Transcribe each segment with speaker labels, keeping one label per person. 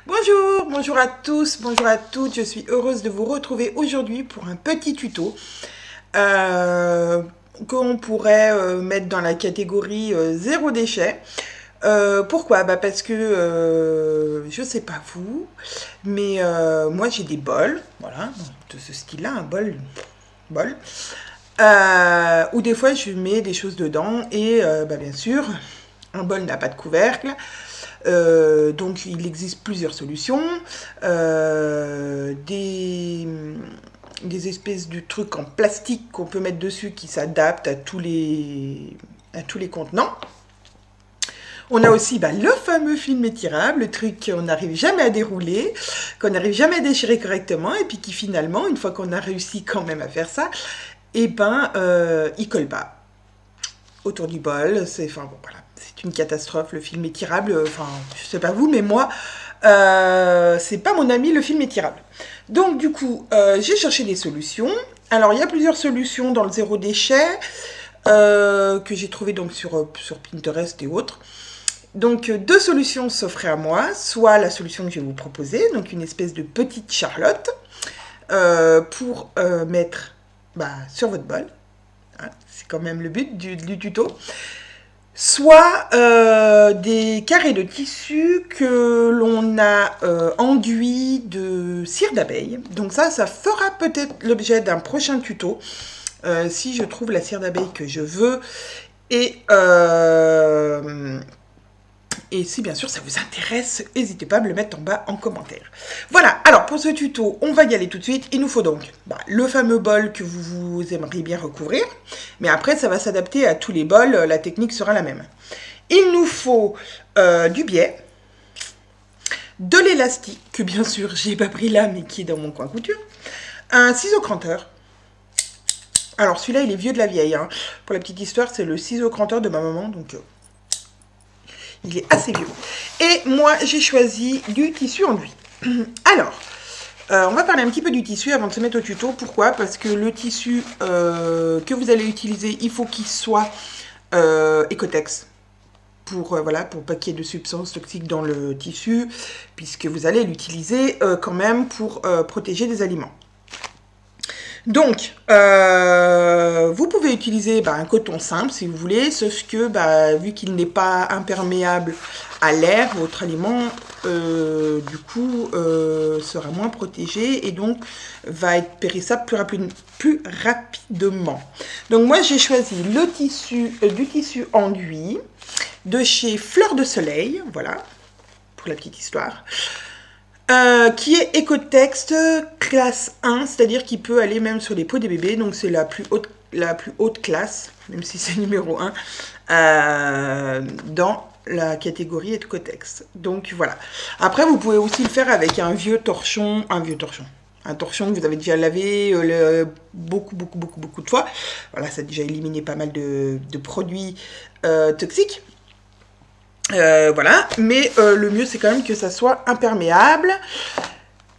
Speaker 1: Bonjour, bonjour à tous, bonjour à toutes, je suis heureuse de vous retrouver aujourd'hui pour un petit tuto qu'on pourrait mettre dans la catégorie zéro déchet. Pourquoi? Parce que je sais pas vous, mais moi j'ai des bols, voilà, de ce style-là, un bol, où des fois je mets des choses dedans et bien sûr, un bol n'a pas de couvercle. Donc il existe plusieurs solutions, des espèces de trucs en plastique qu'on peut mettre dessus qui s'adaptent à tous les contenants. On a aussi le fameux film étirable, le truc qu'on n'arrive jamais à dérouler, qu'on n'arrive jamais à déchirer correctement, et puis qui finalement, une fois qu'on a réussi quand même à faire ça, il colle pas autour du bol. C'est une catastrophe, le film étirable. Enfin, je sais pas vous, mais moi, c'est pas mon ami le film étirable. Donc du coup, j'ai cherché des solutions. Alors il y a plusieurs solutions dans le zéro déchet que j'ai trouvé donc sur Pinterest et autres. Donc deux solutions s'offraient à moi, soit la solution que je vais vous proposer, donc une espèce de petite charlotte pour mettre sur votre bol. Hein, c'est quand même le but du tuto. Soit des carrés de tissu que l'on a enduits de cire d'abeille. Donc ça fera peut-être l'objet d'un prochain tuto, si je trouve la cire d'abeille que je veux. Et si bien sûr ça vous intéresse, n'hésitez pas à me le mettre en bas en commentaire. Voilà, alors pour ce tuto, on va y aller tout de suite. Il nous faut donc le fameux bol que vous aimeriez bien recouvrir. Mais après, ça va s'adapter à tous les bols, la technique sera la même. Il nous faut du biais, de l'élastique, que bien sûr j'ai pas pris là, mais qui est dans mon coin couture, un ciseau cranteur. Alors celui-là, il est vieux de la vieille. Hein. Pour la petite histoire, c'est le ciseau cranteur de ma maman, donc... il est assez vieux. Et moi, j'ai choisi du tissu enduit. Alors, on va parler un petit peu du tissu avant de se mettre au tuto. Pourquoi? Parce que le tissu que vous allez utiliser, il faut qu'il soit Ecotex. Pour pas qu'il y ait de substances toxiques dans le tissu, puisque vous allez l'utiliser quand même pour protéger des aliments. Donc, vous pouvez utiliser un coton simple si vous voulez, sauf que vu qu'il n'est pas imperméable à l'air, votre aliment du coup sera moins protégé et donc va être périssable plus rapidement. Donc moi j'ai choisi le tissu du tissu enduit de chez Fleur de Soleil, voilà, pour la petite histoire. Qui est Ecotex classe 1, c'est-à-dire qu'il peut aller même sur les peaux des bébés, donc c'est la plus haute classe, même si c'est numéro 1, dans la catégorie Ecotex. Donc voilà. Après, vous pouvez aussi le faire avec un torchon que vous avez déjà lavé beaucoup de fois. Voilà, ça a déjà éliminé pas mal de produits toxiques. Voilà, mais le mieux c'est quand même que ça soit imperméable.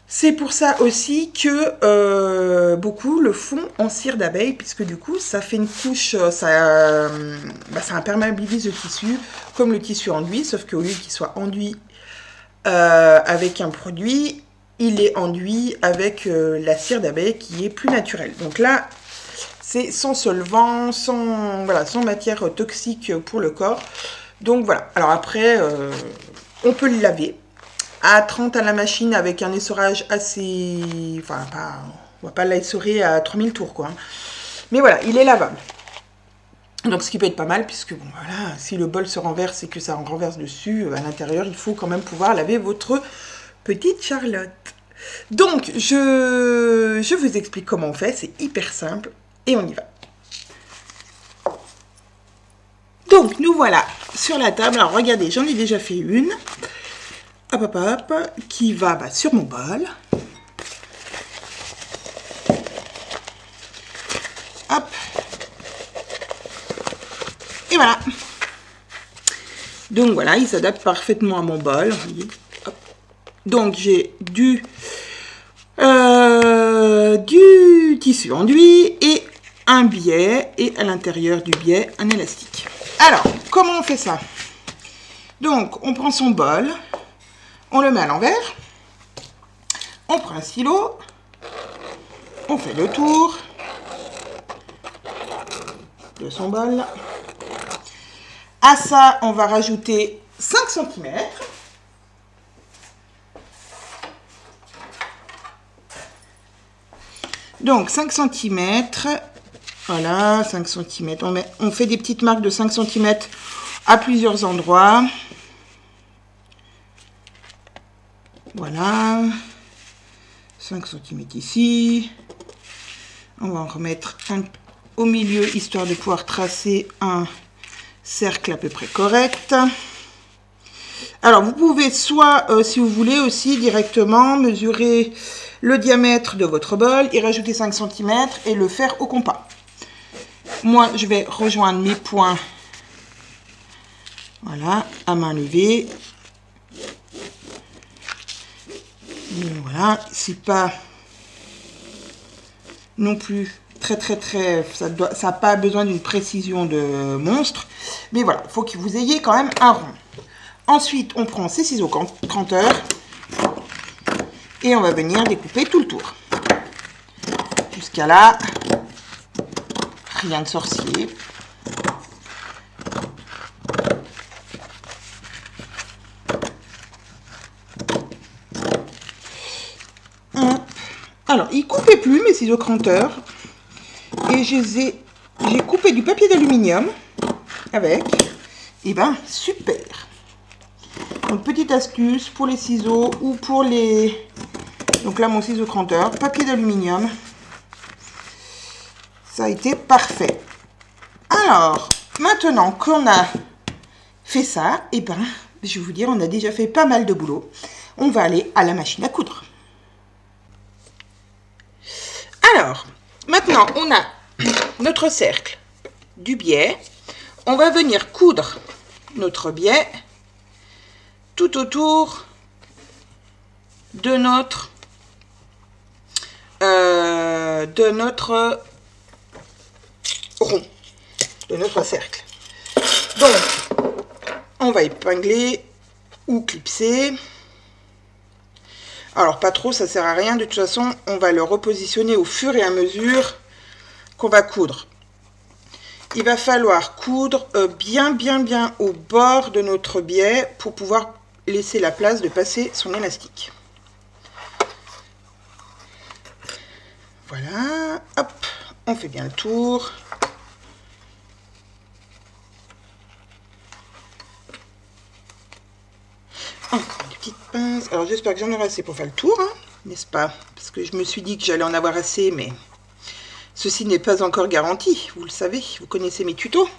Speaker 1: C'est pour ça aussi que beaucoup le font en cire d'abeille, puisque du coup ça fait une couche, ça imperméabilise le tissu, comme le tissu enduit, sauf qu'au lieu qu'il soit enduit avec un produit, il est enduit avec la cire d'abeille qui est plus naturelle. Donc là, c'est sans solvant, sans matière toxique pour le corps. Donc voilà, alors après, on peut le laver à 30 à la machine avec un essorage assez... Enfin, on va pas l'essorer à 3000 tours, quoi. Mais voilà, il est lavable. Donc ce qui peut être pas mal, puisque bon, voilà, si le bol se renverse et que ça en renverse dessus, à l'intérieur, il faut quand même pouvoir laver votre petite charlotte. Donc, je vous explique comment on fait, c'est hyper simple, et on y va. Donc, nous voilà sur la table. Alors, regardez, j'en ai déjà fait une. Hop, qui va sur mon bol. Hop. Et voilà. Donc, voilà, il s'adapte parfaitement à mon bol. Hop. Donc, j'ai du tissu enduit et un biais. Et à l'intérieur du biais, un élastique. Alors, comment on fait ça? Donc, on prend son bol, On le met à l'envers. On prend un stylo. On fait le tour de son bol. À ça, on va rajouter 5 cm. Donc 5 cm. Voilà, 5 cm. On fait des petites marques de 5 cm à plusieurs endroits. Voilà. 5 cm ici. On va en remettre un au milieu, histoire de pouvoir tracer un cercle à peu près correct. Alors, vous pouvez soit, si vous voulez aussi, directement mesurer le diamètre de votre bol, y rajouter 5 cm et le faire au compas. Moi, je vais rejoindre mes points, voilà, à main levée. Voilà, c'est pas non plus très, ça n'a pas besoin d'une précision de monstre. Mais voilà, il faut que vous ayez quand même un rond. Ensuite, on prend ces ciseaux cranteurs et on va venir découper tout le tour. Jusqu'à là, rien de sorcier. Alors, ils ne coupaient plus mes ciseaux cranteurs. Et j'ai coupé du papier d'aluminium avec. Et ben, super. Donc, petite astuce pour les ciseaux ou pour les... Donc là, mon ciseau cranteur, papier d'aluminium. Ça a été parfait. Alors, maintenant qu'on a fait ça, et ben, je vais vous dire, on a déjà fait pas mal de boulot. On va aller à la machine à coudre. Alors, maintenant, on a notre cercle du biais. On va venir coudre notre biais tout autour de notre rond, de notre cercle. Donc, on va épingler ou clipser. Alors, pas trop, ça sert à rien. De toute façon, on va le repositionner au fur et à mesure qu'on va coudre. Il va falloir coudre bien au bord de notre biais pour pouvoir laisser la place de passer son élastique. Voilà, hop, on fait bien le tour. Encore des petites pinces. Alors j'espère que j'en aurai assez pour faire le tour, hein, n'est-ce pas? Parce que je me suis dit que j'allais en avoir assez, mais ceci n'est pas encore garanti, vous le savez, vous connaissez mes tutos.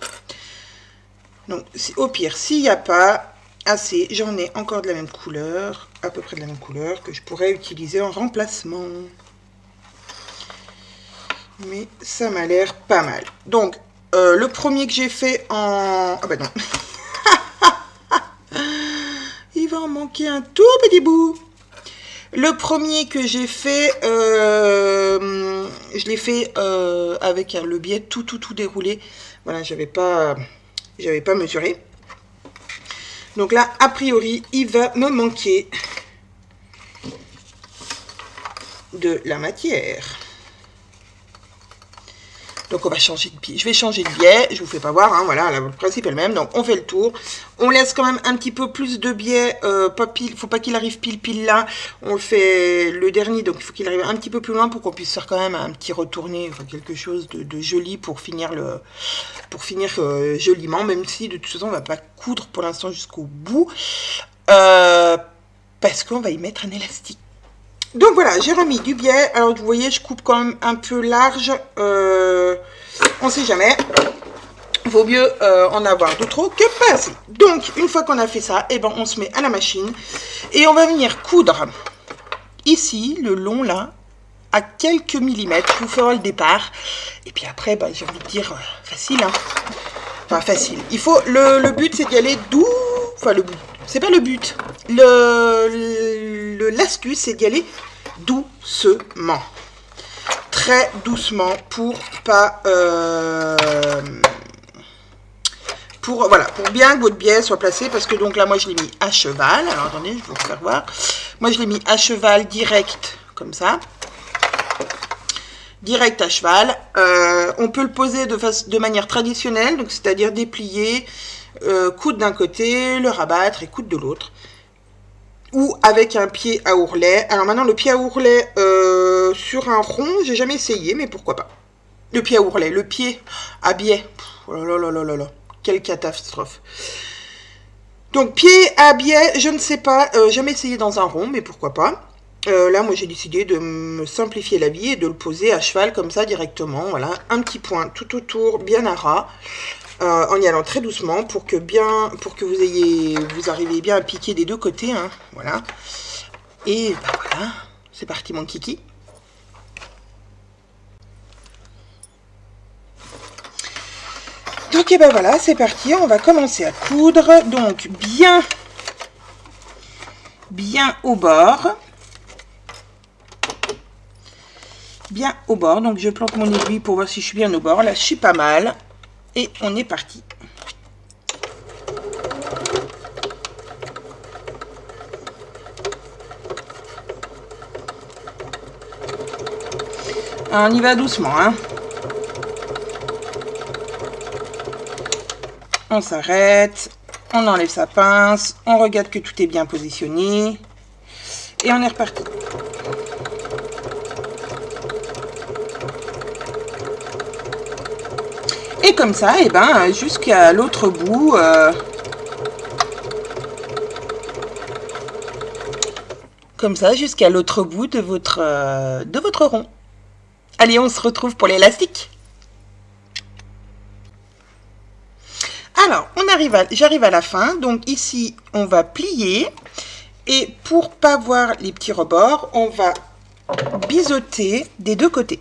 Speaker 1: Donc au pire, s'il n'y a pas assez, j'en ai encore de la même couleur, à peu près de la même couleur, que je pourrais utiliser en remplacement. Mais ça m'a l'air pas mal. Donc, le premier que j'ai fait en... Ah bah non. Il va en manquer un tout petit bout. Le premier que j'ai fait, je l'ai fait avec le biais tout déroulé. Voilà, j'avais pas mesuré. Donc là, a priori, il va me manquer de la matière. Donc on va changer de biais. Je vais changer de biais, je vous fais pas voir, hein, voilà, le principe est le même. Donc on fait le tour. On laisse quand même un petit peu plus de biais, pas pile, faut pas qu'il arrive pile là. On le fait le dernier, donc il faut qu'il arrive un petit peu plus loin pour qu'on puisse faire quand même un petit retourné, enfin, quelque chose de joli pour finir joliment, même si de toute façon on va pas coudre pour l'instant jusqu'au bout, parce qu'on va y mettre un élastique. Donc voilà, j'ai remis du biais. Alors vous voyez, je coupe quand même un peu large. On sait jamais. Vaut mieux en avoir de trop que pas assez. Donc une fois qu'on a fait ça, et ben on se met à la machine et on va venir coudre ici le long là à quelques millimètres. Je vous ferai le départ. Et puis après, bah, j'ai envie de dire facile. Hein. Enfin facile. Il faut le but c'est d'y aller doux. Enfin le but. C'est pas le but. L'astuce, c'est d'y aller doucement. Très doucement pour pas pour, voilà, pour bien que votre biais soit placé, parce que donc là, moi, je l'ai mis à cheval. Alors, attendez, je vais vous faire voir. Moi, je l'ai mis à cheval direct, comme ça. Direct à cheval. On peut le poser de manière traditionnelle, donc c'est-à-dire déplier, coude d'un côté, le rabattre et coude de l'autre. Ou avec un pied à ourlet. Alors maintenant, le pied à ourlet sur un rond, j'ai jamais essayé, mais pourquoi pas. Le pied à ourlet, le pied à biais. Oh là là là là là, quelle catastrophe. Donc, pied à biais, je ne sais pas, jamais essayé dans un rond, mais pourquoi pas. Là, moi, j'ai décidé de me simplifier la vie et de le poser à cheval comme ça directement. Voilà, un petit point tout autour, bien à ras. En y allant très doucement pour que vous arriviez bien à piquer des deux côtés, hein, voilà. Et bah voilà, c'est parti mon kiki. Donc et ben voilà, c'est parti, on va commencer à coudre, donc bien au bord. Bien au bord, donc je plante mon aiguille pour voir si je suis bien au bord, là je suis pas mal. Et on est parti. On y va doucement, hein. On s'arrête, on enlève sa pince, on regarde que tout est bien positionné. Et on est reparti. Et comme ça, et ben, jusqu'à l'autre bout, comme ça, jusqu'à l'autre bout de votre rond. Allez, on se retrouve pour l'élastique. Alors, j'arrive à la fin. Donc ici, on va plier. Et pour pas voir les petits rebords, on va biseauter des deux côtés.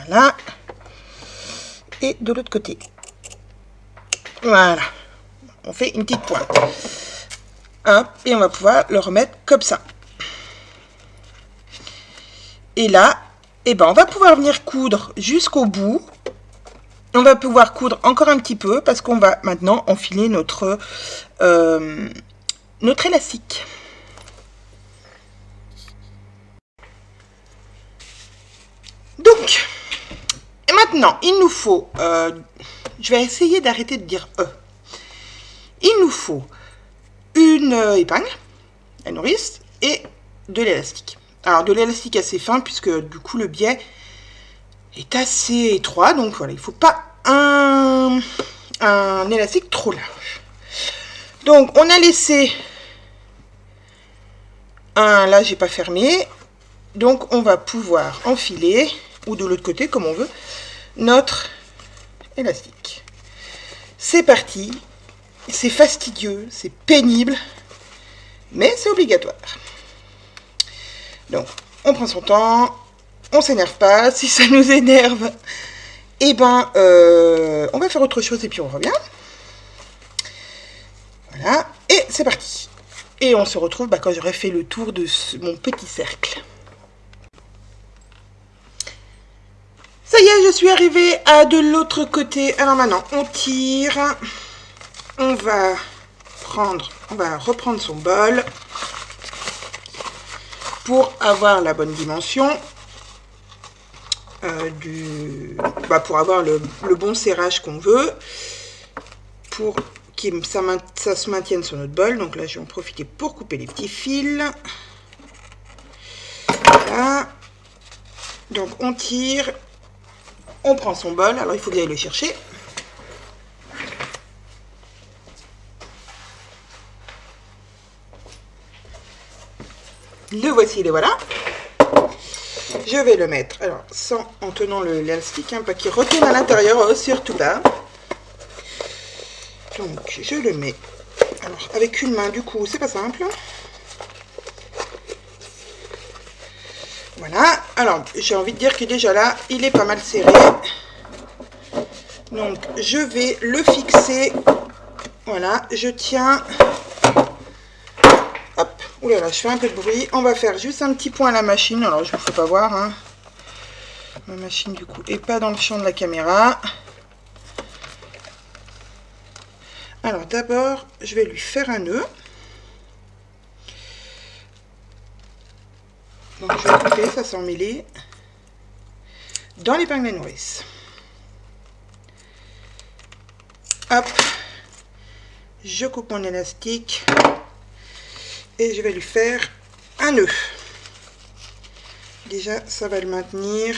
Speaker 1: Voilà. Et de l'autre côté. Voilà. On fait une petite pointe. Hop, et on va pouvoir le remettre comme ça. Et là, eh ben, on va pouvoir venir coudre jusqu'au bout. On va pouvoir coudre encore un petit peu parce qu'on va maintenant enfiler notre élastique. Donc, et maintenant, il nous faut, je vais essayer d'arrêter de dire il nous faut une épingle à nourrice et de l'élastique. Alors, de l'élastique assez fin puisque du coup, le biais est assez étroit. Donc, voilà, il ne faut pas un élastique trop large. Donc, on a laissé un, là, j'ai pas fermé. Donc, on va pouvoir enfiler, ou de l'autre côté, comme on veut, notre élastique. C'est parti. C'est fastidieux, c'est pénible, mais c'est obligatoire. Donc, on prend son temps, on s'énerve pas. Si ça nous énerve, eh ben, on va faire autre chose et puis on revient. Voilà, et c'est parti. Et on se retrouve quand j'aurai fait le tour de mon petit cercle. Ça y est, je suis arrivée à de l'autre côté. Alors maintenant, on tire. On va reprendre son bol pour avoir la bonne dimension pour avoir le bon serrage qu'on veut, pour que ça se maintienne sur notre bol. Donc là, je vais en profiter pour couper les petits fils. Voilà. Donc on tire, on prend son bol. Alors il faut bien aller le chercher. Le voici, il est voilà. Je vais le mettre, alors en tenant l'élastique, pas qu'il retourne à l'intérieur, surtout pas. Donc je le mets. Alors avec une main, du coup, c'est pas simple. Voilà. Alors j'ai envie de dire que déjà là, il est pas mal serré. Donc je vais le fixer. Voilà, je tiens. Hop, oulala, je fais un peu de bruit. On va faire juste un petit point à la machine. Alors, je ne vous fais pas voir, hein. Ma machine, du coup, n'est pas dans le champ de la caméra. d'abord, je vais lui faire un nœud. Donc je vais couper, ça sans mêler, dans l'épingle à nourrice. Hop, je coupe mon élastique et je vais lui faire un nœud. Déjà, ça va le maintenir.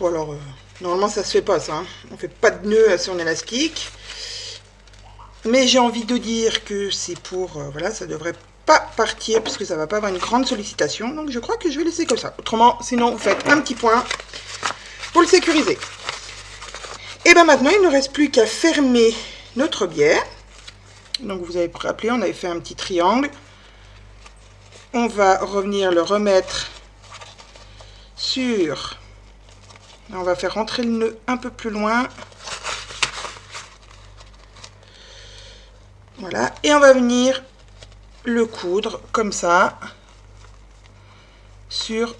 Speaker 1: Alors, normalement, ça se fait pas, ça. Hein. On fait pas de nœud à son élastique. Mais j'ai envie de dire que c'est pour... voilà, ça devrait pas partir parce que ça va pas avoir une grande sollicitation. Donc, je crois que je vais laisser comme ça. Autrement, sinon, vous faites un petit point pour le sécuriser. Et bien maintenant, il ne reste plus qu'à fermer notre biais. Donc, vous avez rappelé, on avait fait un petit triangle. On va revenir le remettre sur... On va faire rentrer le nœud un peu plus loin. Voilà. Et on va venir le coudre comme ça sur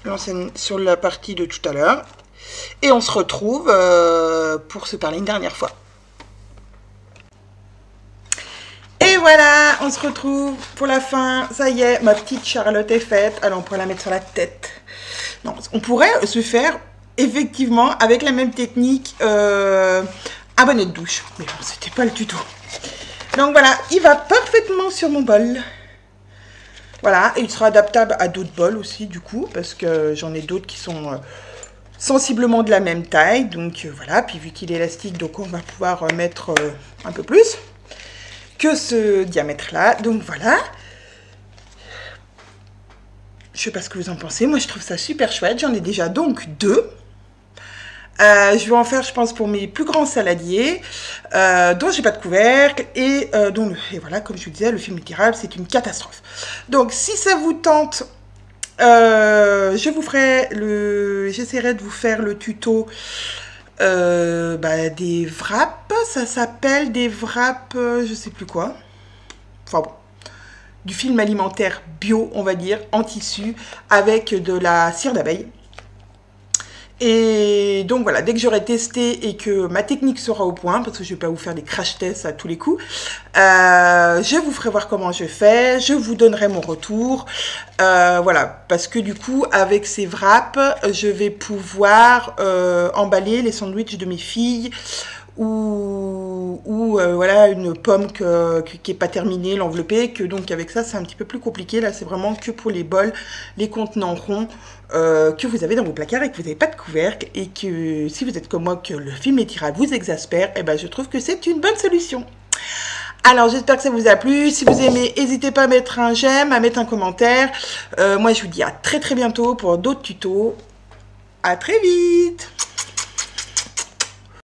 Speaker 1: la partie de tout à l'heure. Et on se retrouve pour se parler une dernière fois. Et voilà, on se retrouve pour la fin. Ça y est, ma petite Charlotte est faite. Alors on pourrait la mettre sur la tête. Non, on pourrait se faire... effectivement, avec la même technique, un bonnet de douche. Mais bon, c'était pas le tuto. Donc voilà, il va parfaitement sur mon bol. Voilà, et il sera adaptable à d'autres bols aussi, du coup, parce que j'en ai d'autres qui sont sensiblement de la même taille. Donc voilà, puis vu qu'il est élastique, donc on va pouvoir mettre un peu plus que ce diamètre-là. Donc voilà. Je sais pas ce que vous en pensez. Moi, je trouve ça super chouette. J'en ai déjà donc 2. Je vais en faire, je pense, pour mes plus grands saladiers, dont j'ai pas de couvercle et et voilà, comme je vous disais, le film étirable, c'est une catastrophe. Donc, si ça vous tente, j'essaierai de vous faire le tuto des wraps. Ça s'appelle des wraps, je sais plus quoi. Enfin bon. Du film alimentaire bio, on va dire, en tissu, avec de la cire d'abeille. Et donc voilà, dès que j'aurai testé et que ma technique sera au point, parce que je ne vais pas vous faire des crash tests à tous les coups, je vous ferai voir comment je fais, je vous donnerai mon retour. Voilà, parce que du coup, avec ces wraps, je vais pouvoir emballer les sandwichs de mes filles, ou voilà, une pomme qui n'est pas terminée, l'envelopper, que donc avec ça c'est un petit peu plus compliqué. Là c'est vraiment que pour les bols, les contenants ronds que vous avez dans vos placards et que vous n'avez pas de couvercle, et que si vous êtes comme moi, que le film étirable vous exaspère, et ben je trouve que c'est une bonne solution. Alors j'espère que ça vous a plu. Si vous aimez, n'hésitez pas à mettre un j'aime, à mettre un commentaire. Moi je vous dis à très bientôt pour d'autres tutos. À très vite.